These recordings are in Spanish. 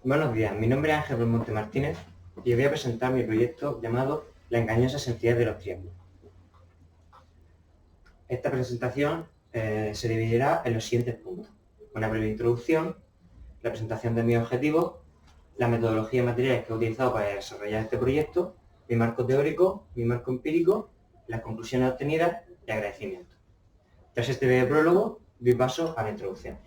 Buenos días, mi nombre es Ángel Belmonte Martínez y os voy a presentar mi proyecto llamado La engañosa sencillez de los triángulos. Esta presentación se dividirá en los siguientes puntos: una breve introducción, la presentación de mis objetivos, la metodología y materiales que he utilizado para desarrollar este proyecto, mi marco teórico, mi marco empírico, las conclusiones obtenidas y agradecimiento. Tras este breve prólogo, doy paso a la introducción.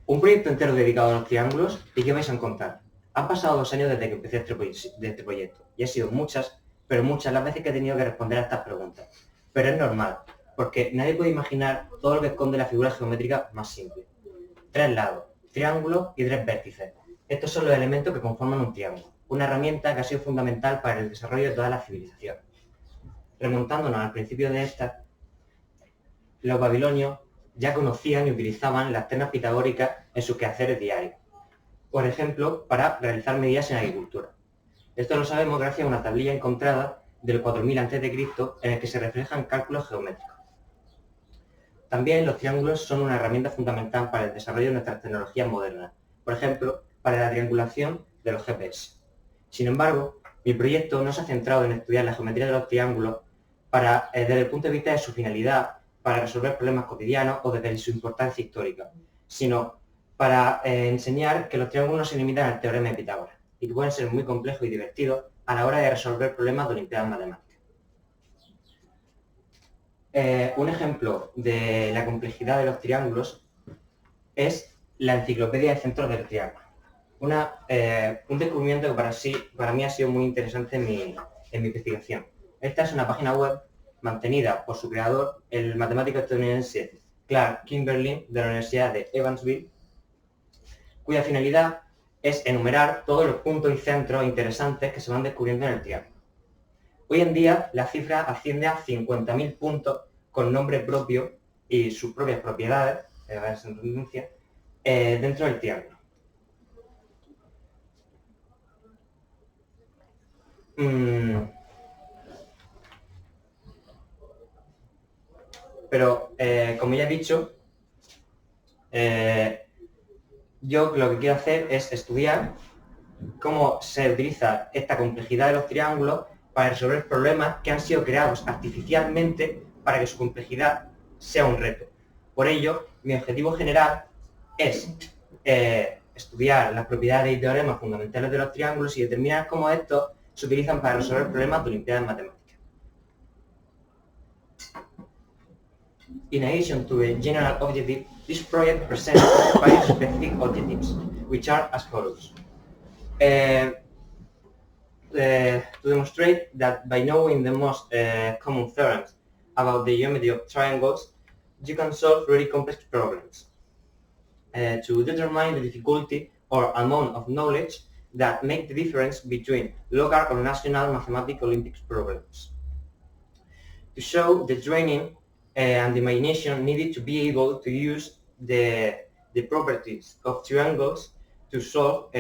Un proyecto entero dedicado a los triángulos, ¿y qué vais a encontrar? Han pasado 2 años desde que empecé este proyecto, y han sido muchas las veces que he tenido que responder a estas preguntas. Pero es normal, porque nadie puede imaginar todo lo que esconde la figura geométrica más simple. 3 lados, triángulos y 3 vértices. Estos son los elementos que conforman un triángulo, una herramienta que ha sido fundamental para el desarrollo de todas las civilizaciones. Remontándonos al principio de esta, los babilonios ya conocían y utilizaban las ternas pitagóricas en sus quehaceres diarios, por ejemplo, para realizar medidas en agricultura. Esto lo sabemos gracias a una tablilla encontrada del 4000 a.C. en el que se reflejan cálculos geométricos. También los triángulos son una herramienta fundamental para el desarrollo de nuestras tecnologías modernas, por ejemplo, para la triangulación de los GPS. Sin embargo, mi proyecto no se ha centrado en estudiar la geometría de los triángulos desde el punto de vista de su finalidad, para resolver problemas cotidianos o desde su importancia histórica, sino para enseñar que los triángulos no se limitan al teorema de Pitágoras y que pueden ser muy complejos y divertidos a la hora de resolver problemas de olimpiadas matemáticas. Un ejemplo de la complejidad de los triángulos es la enciclopedia de centros del triángulo. Un descubrimiento que para mí ha sido muy interesante en mi investigación. Esta es una página web mantenida por su creador, el matemático estadounidense Clark Kimberlin, de la Universidad de Evansville, cuya finalidad es enumerar todos los puntos y centros interesantes que se van descubriendo en el triángulo. Hoy en día la cifra asciende a 50.000 puntos con nombre propio y sus propias propiedades, dentro del triángulo. Pero, como ya he dicho, yo lo que quiero hacer es estudiar cómo se utiliza esta complejidad de los triángulos para resolver problemas que han sido creados artificialmente para que su complejidad sea un reto. Por ello, mi objetivo general es estudiar las propiedades y teoremas fundamentales de los triángulos y determinar cómo estos se utilizan para resolver problemas de olimpiadas matemáticas. In addition to the general objective, this project presents 5 specific objectives, which are as follows. To demonstrate that by knowing the most common theorems about the geometry of triangles, you can solve really complex problems. To determine the difficulty or amount of knowledge that make the difference between local or national mathematical Olympics problems. To show the training and the imagination needed to be able to use the properties of triangles to solve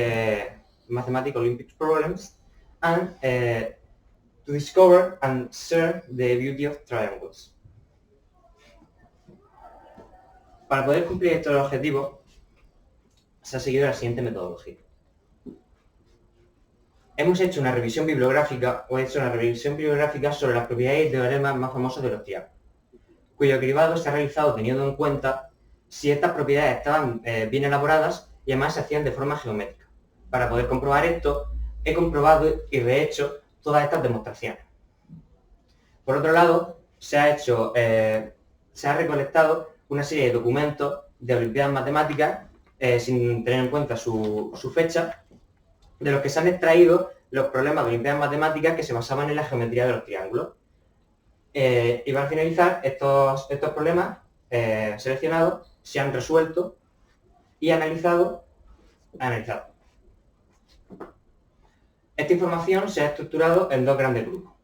mathematical Olympic problems, and to discover and share the beauty of triangles. Para poder cumplir estos objetivos, se ha seguido la siguiente metodología. Hemos hecho una revisión bibliográfica sobre las propiedades y teoremas más famosos de los triángulos, cuyo cribado se ha realizado teniendo en cuenta si estas propiedades estaban bien elaboradas y además se hacían de forma geométrica. Para poder comprobar esto, he comprobado y rehecho todas estas demostraciones. Por otro lado, se ha recolectado una serie de documentos de olimpiadas matemáticas sin tener en cuenta su fecha, de los que se han extraído los problemas de olimpiadas matemáticas que se basaban en la geometría de los triángulos. Y para finalizar, estos problemas seleccionados se han resuelto y analizado. Esta información se ha estructurado en 2 grandes grupos,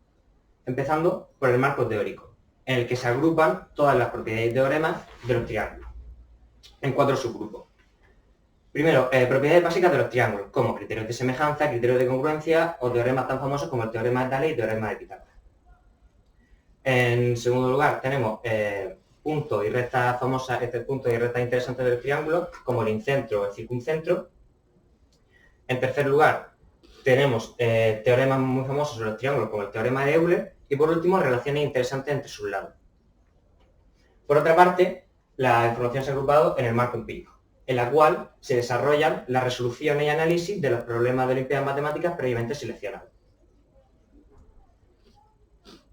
empezando por el marco teórico, en el que se agrupan todas las propiedades y teoremas de los triángulos, en 4 subgrupos. Primero, propiedades básicas de los triángulos, como criterios de semejanza, criterios de congruencia o teoremas tan famosos como el teorema de Tales y teorema de Pitágoras. En segundo lugar, tenemos puntos y rectas famosas, puntos y rectas interesantes del triángulo, como el incentro o el circuncentro. En tercer lugar, tenemos teoremas muy famosos sobre los triángulos, como el teorema de Euler, y por último, relaciones interesantes entre sus lados. Por otra parte, la información se ha agrupado en el marco empírico, en la cual se desarrollan las resoluciones y análisis de los problemas de Olimpiadas Matemáticas previamente seleccionados.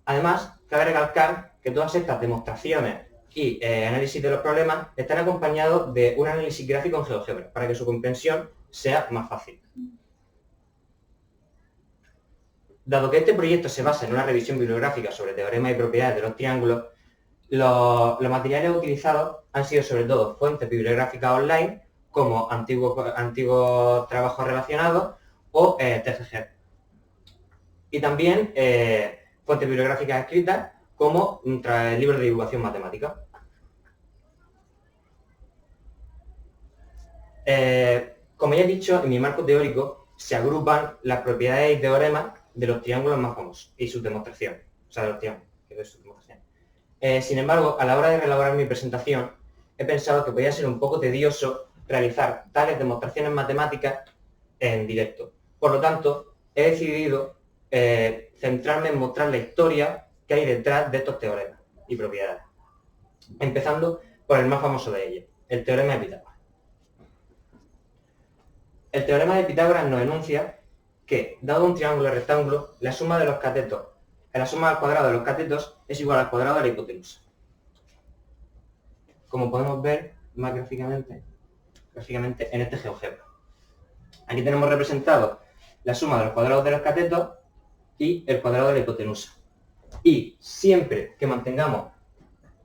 Además, cabe recalcar que todas estas demostraciones y análisis de los problemas están acompañados de un análisis gráfico en GeoGebra, para que su comprensión sea más fácil. Dado que este proyecto se basa en una revisión bibliográfica sobre teoremas y propiedades de los triángulos, los materiales utilizados han sido sobre todo fuentes bibliográficas online, como antiguos trabajos relacionados o TFG. Y también fuentes bibliográficas escritas, como libros de divulgación matemática. Como ya he dicho, en mi marco teórico se agrupan las propiedades y teoremas de los triángulos más famosos y sus demostraciones. O sea, de los triángulos, que es su demostración. Sin embargo, a la hora de elaborar mi presentación, he pensado que podía ser un poco tedioso realizar tales demostraciones matemáticas en directo. Por lo tanto, he decidido centrarme en mostrar la historia que hay detrás de estos teoremas y propiedades. Empezando por el más famoso de ellos, el teorema de Pitágoras. El teorema de Pitágoras nos enuncia que, dado un triángulo rectángulo, la suma al cuadrado de los catetos es igual al cuadrado de la hipotenusa. Como podemos ver más gráficamente en este GeoGebra. Aquí tenemos representado la suma de los cuadrados de los catetos y el cuadrado de la hipotenusa. Y siempre que mantengamos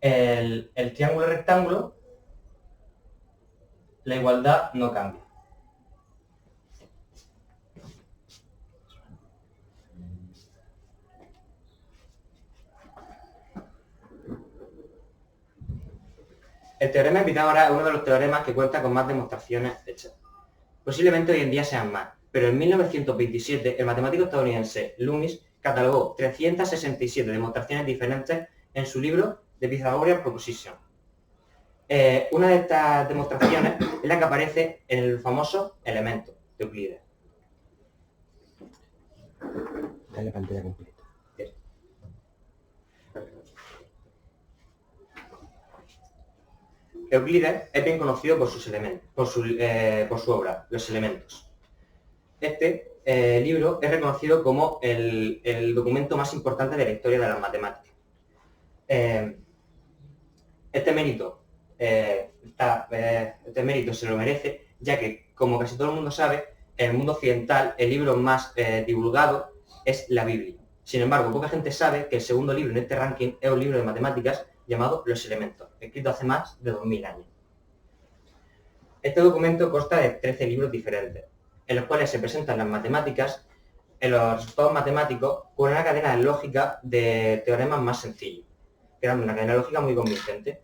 el triángulo rectángulo, la igualdad no cambia. El teorema de Pitágoras es uno de los teoremas que cuenta con más demostraciones hechas. Posiblemente hoy en día sean más, pero en 1927 el matemático estadounidense Loomis catalogó 367 demostraciones diferentes en su libro The Pythagorean Proposition. Una de estas demostraciones es la que aparece en el famoso elemento de Euclides. Dale pantalla completa. Euclides es bien conocido por sus elementos, por su obra, Los Elementos. Este libro es reconocido como el documento más importante de la historia de las matemáticas. Este mérito se lo merece, ya que, como casi todo el mundo sabe, en el mundo occidental el libro más divulgado es la Biblia. Sin embargo, poca gente sabe que el segundo libro en este ranking es un libro de matemáticas llamado Los Elementos, escrito hace más de 2000 años. Este documento consta de 13 libros diferentes, en los cuales se presentan las matemáticas, en los resultados matemáticos, con una cadena lógica de teoremas más sencillos, creando una cadena lógica muy convincente.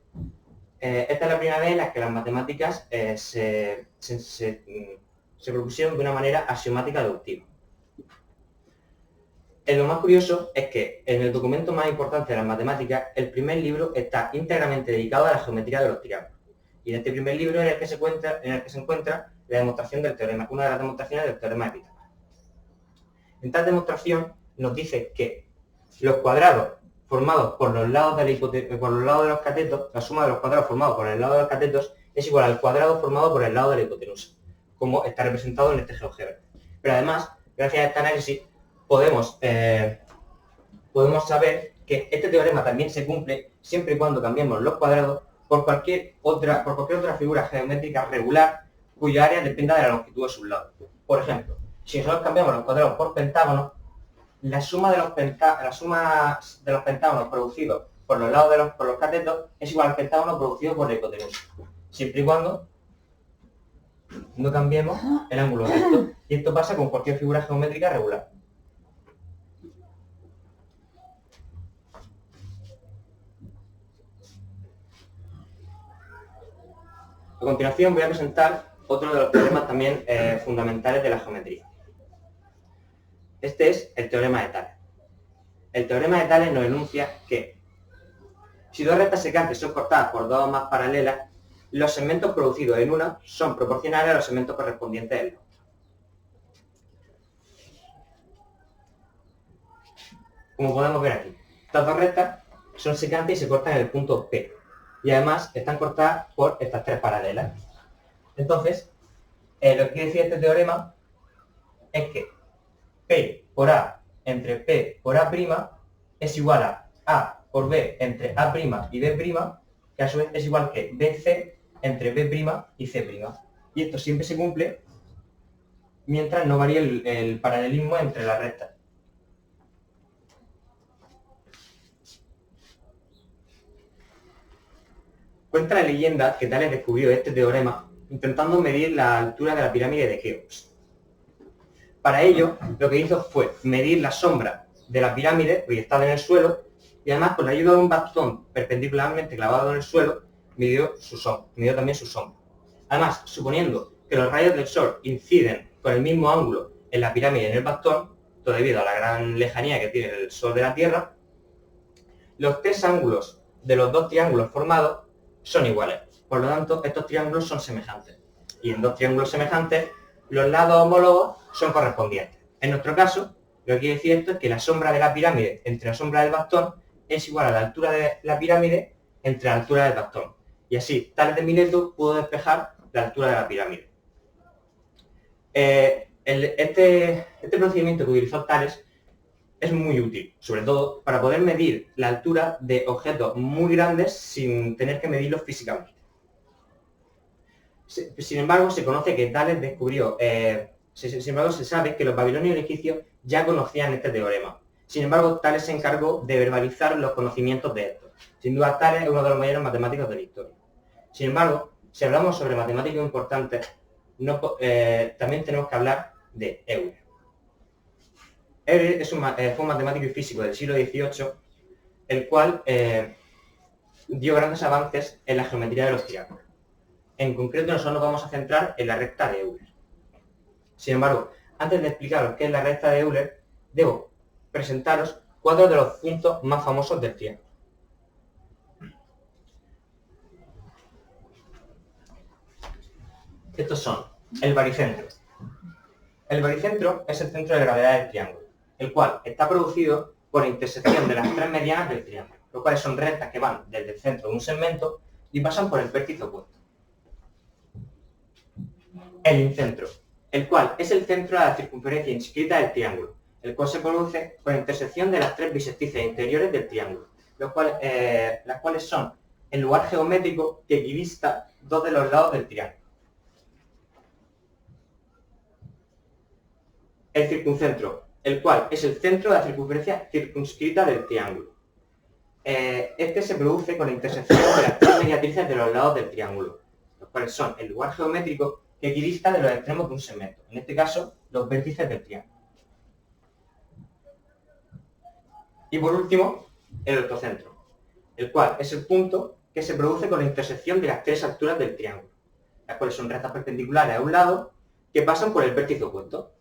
Esta es la primera vez en la que las matemáticas se propusieron de una manera axiomática deductiva. Lo más curioso es que en el documento más importante de las matemáticas, el primer libro está íntegramente dedicado a la geometría de los triángulos. Y en este primer libro es en el que se encuentra la demostración del teorema, una de las demostraciones del teorema de Pitágoras. En tal demostración nos dice que los cuadrados formados por los lados de los catetos, la suma de los cuadrados formados por el lado de los catetos es igual al cuadrado formado por el lado de la hipotenusa, como está representado en este GeoGebra. Pero además, gracias a este análisis, podemos saber que este teorema también se cumple siempre y cuando cambiemos los cuadrados por cualquier otra figura geométrica regular cuya área dependa de la longitud de sus lados. Por ejemplo, si nosotros cambiamos los cuadrados por pentágonos, la suma de los pentágonos producidos por los lados por los catetos es igual al pentágono producido por la hipotenusa, siempre y cuando no cambiemos el ángulo recto. Y esto pasa con cualquier figura geométrica regular. A continuación voy a presentar otro de los teoremas también fundamentales de la geometría. Este es el teorema de Tales. El teorema de Tales nos enuncia que Si dos rectas secantes son cortadas por dos o más paralelas, los segmentos producidos en una son proporcionales a los segmentos correspondientes en la otra. Como podemos ver aquí, estas dos rectas son secantes y se cortan en el punto P. Y además están cortadas por estas tres paralelas. Entonces, lo que quiere decir este teorema es que P por A entre P por A' es igual a por B entre A' y B', que a su vez es igual que BC entre B' y C'. Y esto siempre se cumple mientras no varíe el paralelismo entre las rectas. Cuenta la leyenda que Tales descubrió este teorema intentando medir la altura de la pirámide de Keops. Para ello, lo que hizo fue medir la sombra de la pirámide proyectada en el suelo y además con la ayuda de un bastón perpendicularmente clavado en el suelo, midió también su sombra. Además, suponiendo que los rayos del sol inciden con el mismo ángulo en la pirámide y en el bastón, todo debido a la gran lejanía que tiene el sol de la Tierra, los tres ángulos de los dos triángulos formados son iguales. Por lo tanto, estos triángulos son semejantes. Y en dos triángulos semejantes, los lados homólogos son correspondientes. En nuestro caso, lo que quiere decir esto es que la sombra de la pirámide entre la sombra del bastón es igual a la altura de la pirámide entre la altura del bastón. Y así, Tales de Mileto pudo despejar la altura de la pirámide. Este procedimiento que utilizó Tales es muy útil, sobre todo para poder medir la altura de objetos muy grandes sin tener que medirlos físicamente. Sin embargo, se conoce que Tales descubrió, sin embargo, se sabe que los babilonios y egipcios ya conocían este teorema. Sin embargo, Tales se encargó de verbalizar los conocimientos de estos. Sin duda, Tales es uno de los mayores matemáticos de la historia. Sin embargo, si hablamos sobre matemáticos importantes, también tenemos que hablar de Euler. Euler fue un matemático y físico del siglo XVIII, el cual dio grandes avances en la geometría de los triángulos. En concreto, nosotros nos vamos a centrar en la recta de Euler. Sin embargo, antes de explicaros qué es la recta de Euler, debo presentaros 4 de los puntos más famosos del triángulo. Estos son el baricentro. El baricentro es el centro de gravedad del triángulo, el cual está producido por la intersección de las tres medianas del triángulo, los cuales son rectas que van desde el centro de un segmento y pasan por el vértice opuesto. El incentro, el cual es el centro de la circunferencia inscrita del triángulo, el cual se produce por la intersección de las tres bisectrices interiores del triángulo, las cuales son el lugar geométrico que equidista dos de los lados del triángulo. El circuncentro, el cual es el centro de la circunferencia circunscrita del triángulo. Este se produce con la intersección de las tres mediatrices de los lados del triángulo, los cuales son el lugar geométrico que equidista de los extremos de un segmento, en este caso, los vértices del triángulo. Y por último, el ortocentro, el cual es el punto que se produce con la intersección de las tres alturas del triángulo, las cuales son rectas perpendiculares a un lado que pasan por el vértice opuesto.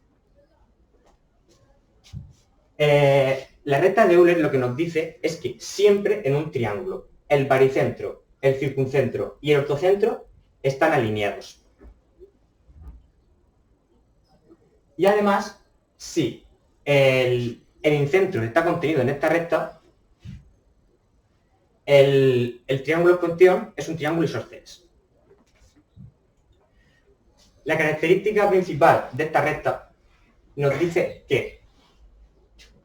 La recta de Euler lo que nos dice es que siempre en un triángulo el baricentro, el circuncentro y el ortocentro están alineados. Y además, si el incentro está contenido en esta recta, el triángulo en cuestión es un triángulo isósceles. La característica principal de esta recta nos dice que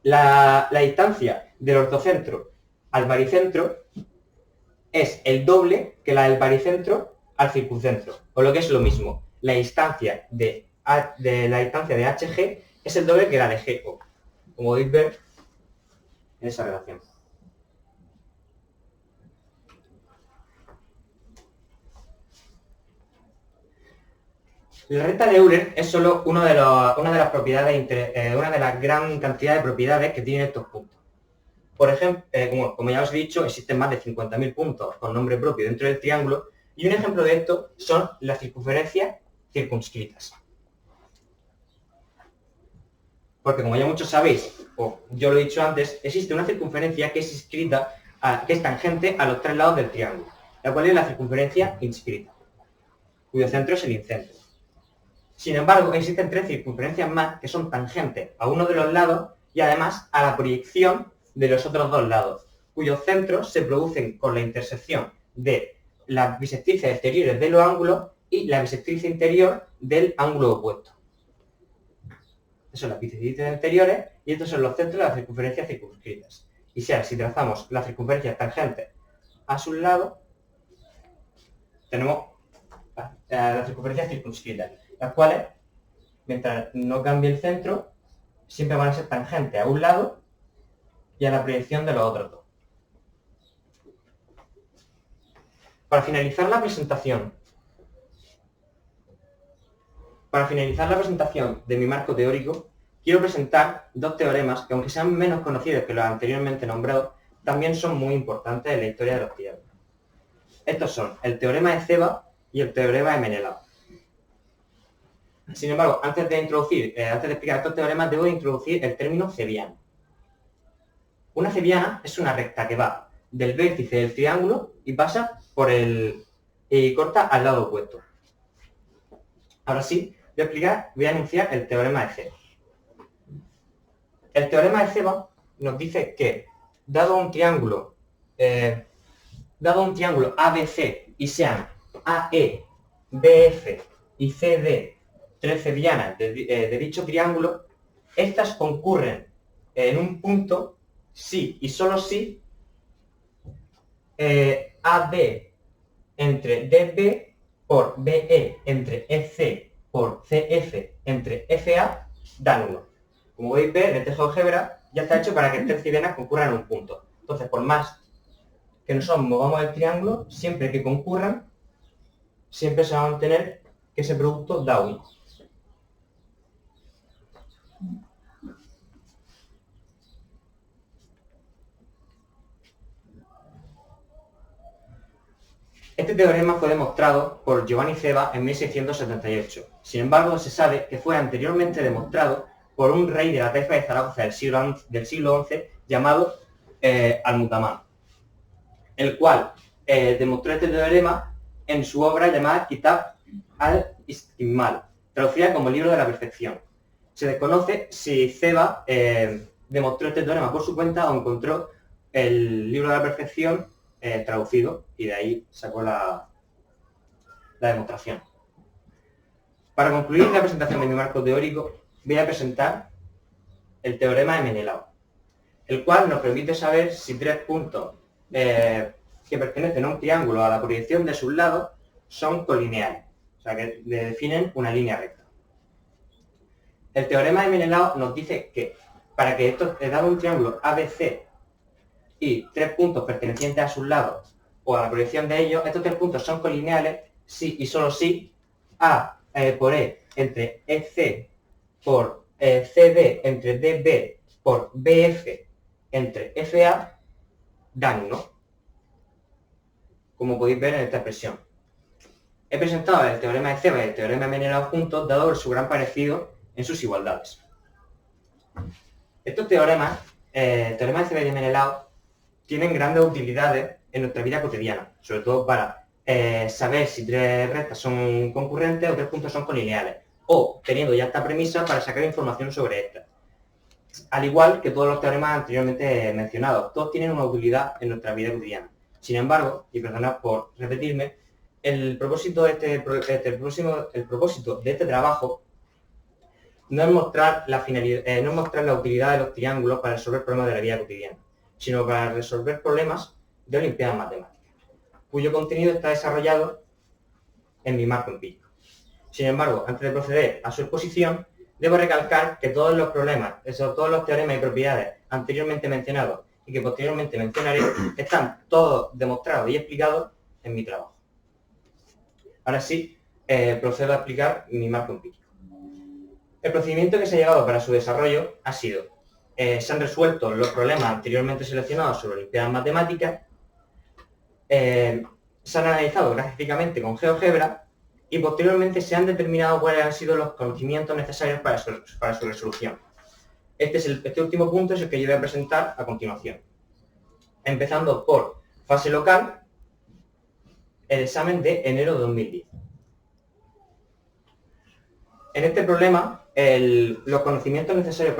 la distancia del ortocentro al baricentro es el doble que la del baricentro al circuncentro, o lo que es lo mismo, la distancia de HG es el doble que la de GO, como podéis ver en esa relación. La recta de Euler es solo una de las propiedades, una de las gran cantidad de propiedades que tienen estos puntos. Por ejemplo, como ya os he dicho, existen más de 50.000 puntos con nombre propio dentro del triángulo, y un ejemplo de esto son las circunferencias circunscritas. Porque como ya muchos sabéis, o yo lo he dicho antes, existe una circunferencia que es inscrita que es tangente a los tres lados del triángulo, la cual es la circunferencia inscrita, cuyo centro es el incentro. Sin embargo, existen tres circunferencias más que son tangentes a uno de los lados y además a la proyección de los otros dos lados, cuyos centros se producen con la intersección de las bisectrices exteriores de los ángulos y la bisectriz interior del ángulo opuesto. Estas son las bisectrices exteriores y estos son los centros de las circunferencias circunscritas. Y si trazamos las circunferencias tangentes a sus lados, tenemos las circunferencias circunscritas, las cuales, mientras no cambie el centro, siempre van a ser tangentes a un lado y a la proyección de los otros dos. Para finalizar la presentación de mi marco teórico, quiero presentar dos teoremas que, aunque sean menos conocidos que los anteriormente nombrados, también son muy importantes en la historia de los triángulos. Estos son el teorema de Ceva y el teorema de Menelau. Sin embargo, antes de explicar estos teoremas, debo introducir el término ceviano. Una ceviana es una recta que va del vértice del triángulo y pasa y corta al lado opuesto. Ahora sí, voy a enunciar el teorema de Ceva. El teorema de Ceva nos dice que, dado un triángulo ABC y sean AE, BF y CD tres cevianas de dicho triángulo, estas concurren en un punto si y solo si AD entre DB por BE entre EC por CF entre FA dan 1. Como podéis ver, el tejo de álgebra ya está hecho para que tres cevianas concurran en un punto. Entonces, por más que nosotros movamos el triángulo, siempre que concurran, siempre se va a mantener que ese producto da 1. Este teorema fue demostrado por Giovanni Ceva en 1678. Sin embargo, se sabe que fue anteriormente demostrado por un rey de la taifa de Zaragoza del siglo XI llamado Al-Mutamán, el cual demostró este teorema en su obra llamada Kitab al-Istimmal, traducida como Libro de la Perfección. Se desconoce si Ceva demostró este teorema por su cuenta o encontró el Libro de la Perfección traducido y de ahí sacó la demostración. Para concluir la presentación de mi marco teórico, voy a presentar el teorema de Menelau, el cual nos permite saber si tres puntos que pertenecen a un triángulo a la proyección de sus lados son colineales, o sea que le definen una línea recta. El teorema de Menelau nos dice que para que dado un triángulo ABC y tres puntos pertenecientes a sus lados o a la proyección de ellos, estos tres puntos son colineales si y solo si A por E entre EC por CD entre DB por BF entre FA dan 1, como podéis ver en esta expresión. He presentado el teorema de Ceva y el teorema de Menelau juntos, dado su gran parecido en sus igualdades. Estos teoremas, el teorema de Ceva y de Menelau, tienen grandes utilidades en nuestra vida cotidiana, sobre todo para saber si tres rectas son concurrentes o tres puntos son colineales, o teniendo ya esta premisa para sacar información sobre estas. Al igual que todos los teoremas anteriormente mencionados, todos tienen una utilidad en nuestra vida cotidiana. Sin embargo, y perdonad por repetirme, el propósito de este trabajo no es mostrar la utilidad de los triángulos para resolver problemas de la vida cotidiana, sino para resolver problemas de olimpiadas matemáticas, cuyo contenido está desarrollado en mi marco empírico. Sin embargo, antes de proceder a su exposición, debo recalcar que todos los teoremas y propiedades anteriormente mencionados y que posteriormente mencionaré están todos demostrados y explicados en mi trabajo. Ahora sí, procedo a explicar mi marco empírico. El procedimiento que se ha llevado para su desarrollo ha sido: se han resuelto los problemas anteriormente seleccionados sobre olimpiadas matemáticas, se han analizado gráficamente con GeoGebra y posteriormente se han determinado cuáles han sido los conocimientos necesarios para su resolución. Este último punto es el que yo voy a presentar a continuación. empezando por fase local, el examen de enero de 2010. En este problema, los conocimientos necesarios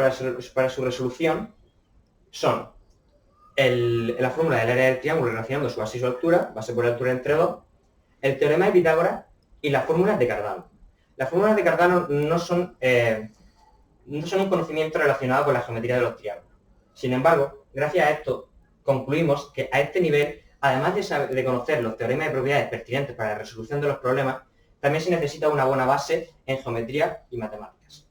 para su resolución son la fórmula del área del triángulo relacionando su base y su altura, base por altura entre 2, el teorema de Pitágoras y las fórmulas de Cardano. Las fórmulas de Cardano no son un conocimiento relacionado con la geometría de los triángulos. Sin embargo, gracias a esto, concluimos que a este nivel, además de conocer los teoremas de propiedades pertinentes para la resolución de los problemas, también se necesita una buena base en geometría y matemáticas.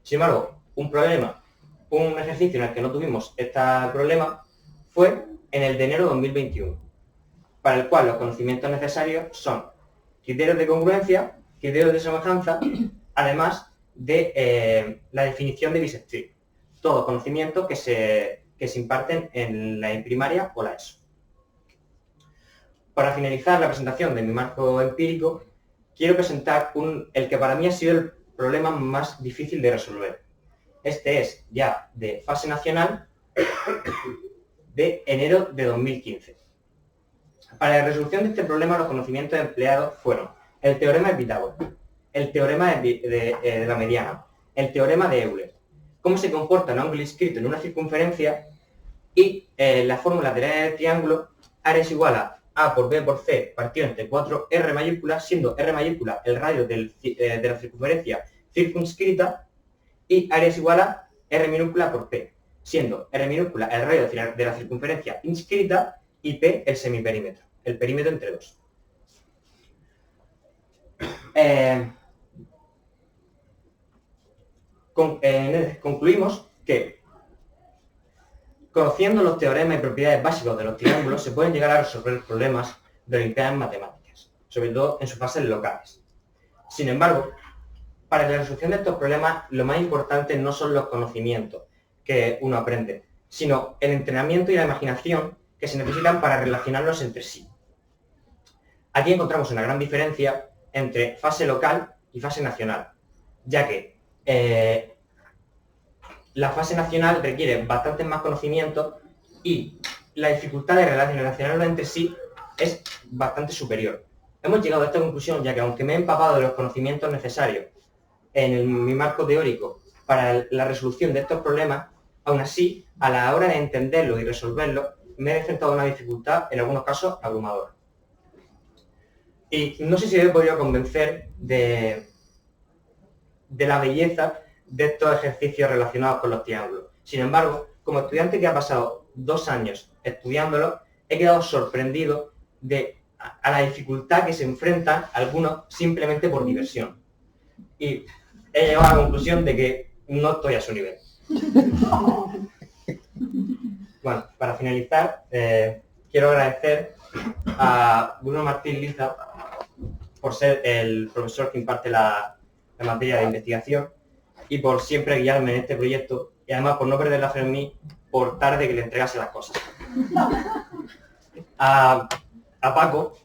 Sin embargo, un ejercicio en el que no tuvimos este problema fue en el de enero de 2021, para el cual los conocimientos necesarios son criterios de congruencia, criterios de semejanza, además de la definición de bisectriz. Todos conocimientos que se imparten en la primaria o la ESO. Para finalizar la presentación de mi marco empírico, quiero presentar el que para mí ha sido el problema más difícil de resolver. Este es ya de fase nacional de enero de 2015. Para la resolución de este problema, los conocimientos empleados fueron el teorema de Pitágoras, el teorema de la mediana, el teorema de Euler, cómo se comporta un ángulo inscrito en una circunferencia y la fórmula del área del triángulo. Área es igual a por b por c partido entre 4r mayúscula, siendo r mayúscula el radio de la circunferencia circunscrita, y área es igual a r minúscula por p, siendo r minúscula el radio de la circunferencia inscrita y p el semiperímetro, el perímetro entre 2. Concluimos que, conociendo los teoremas y propiedades básicos de los triángulos, se pueden llegar a resolver problemas de olimpiadas matemáticas, sobre todo en sus fases locales. Sin embargo, para la resolución de estos problemas, lo más importante no son los conocimientos que uno aprende, sino el entrenamiento y la imaginación que se necesitan para relacionarlos entre sí. Aquí encontramos una gran diferencia entre fase local y fase nacional, ya que la fase nacional requiere bastantes más conocimientos y la dificultad de relacionarlos entre sí es bastante superior. Hemos llegado a esta conclusión ya que, aunque me he empapado de los conocimientos necesarios en mi marco teórico para la resolución de estos problemas, aún así, a la hora de entenderlos y resolverlos, me he enfrentado a una dificultad, en algunos casos, abrumadora. Y no sé si me he podido convencer de la belleza de estos ejercicios relacionados con los triángulos. Sin embargo, como estudiante que ha pasado 2 años estudiándolos, he quedado sorprendido a la dificultad que se enfrentan algunos simplemente por diversión. Y he llegado a la conclusión de que no estoy a su nivel. Bueno, para finalizar, quiero agradecer a Bruno Martín Liza por ser el profesor que imparte la materia de investigación y por siempre guiarme en este proyecto, y además por no perder la fe en mí por tarde que le entregase las cosas. A Paco,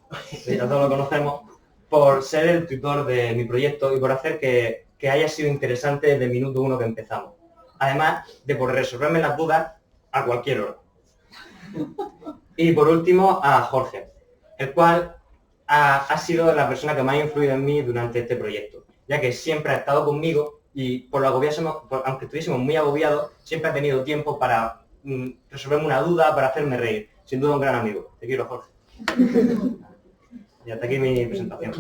que ya todos lo conocemos, por ser el tutor de mi proyecto y por hacer que haya sido interesante desde el minuto 1 que empezamos. Además de por resolverme las dudas a cualquier hora. Y por último a Jorge, el cual ha sido la persona que más ha influido en mí durante este proyecto, ya que siempre ha estado conmigo y aunque estuviésemos muy agobiados, siempre ha tenido tiempo para resolverme una duda, para hacerme reír. Sin duda un gran amigo. Te quiero, Jorge. Y hasta aquí mi presentación.